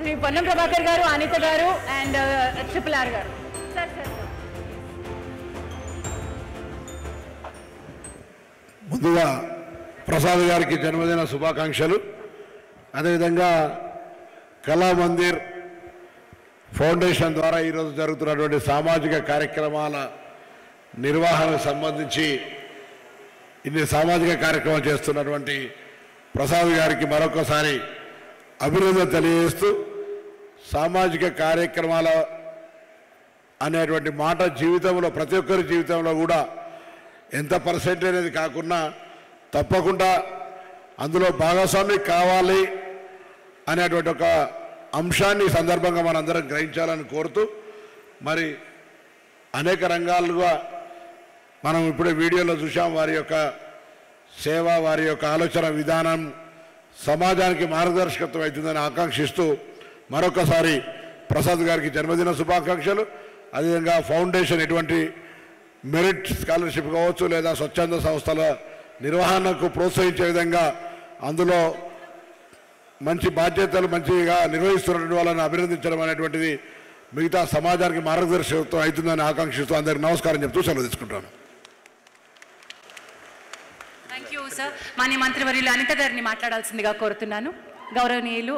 శ్రీ పొన్నం ప్రభాకర్ గారు, అనిత గారు and triple R గారు. సార్ సార్ ముందుగా ప్రసాద్ గారికి జన్మదిన శుభాకాంక్షలు. అదేవిధంగా కళామందిర్ ఫౌండేషన్ ద్వారా ఈరోజు జరుగుతున్నటువంటి సామాజిక కార్యక్రమాల నిర్వహణకు సంబంధించి ఇన్ని సామాజిక కార్యక్రమాలు చేస్తున్నటువంటి ప్రసాద్ గారికి మరొకసారి అభినందన తెలియజేస్తూ, సామాజిక కార్యక్రమాల అనేటువంటి మాట జీవితంలో ప్రతి ఒక్కరి జీవితంలో కూడా ఎంత పర్సెంట్ అనేది కాకుండా తప్పకుండా అందులో భాగస్వామి కావాలి అనేటువంటి ఒక అంశాన్ని ఈ సందర్భంగా మనందరం గ్రహించాలని కోరుతూ, మరి అనేక రంగాలుగా మనం ఇప్పుడే వీడియోలో చూసాం. వారి యొక్క సేవ, వారి యొక్క ఆలోచన విధానం సమాజానికి మార్గదర్శకత్వం అవుతుందని ఆకాంక్షిస్తూ మరొకసారి ప్రసాద్ గారికి జన్మదిన శుభాకాంక్షలు. అదేవిధంగా ఫౌండేషన్ ఎటువంటి మెరిట్ స్కాలర్షిప్ కావచ్చు లేదా స్వచ్ఛంద సంస్థల నిర్వహణకు ప్రోత్సహించే విధంగా అందులో మంచి బాధ్యతలు మంచిగా నిర్వహిస్తున్నటువంటి వాళ్ళని అభినందించడం అనేటువంటిది మిగతా సమాజానికి మార్గదర్శకత్వం అవుతుందని ఆకాంక్షిస్తూ అందరికీ నమస్కారం చెప్తూ సెలవు తీసుకుంటాను. Thank you sir. మాన్య మంత్రివర్యులు అనిత గారిని మాట్లాడాల్సిందిగా కోరుతున్నాను. గౌరవనీయులు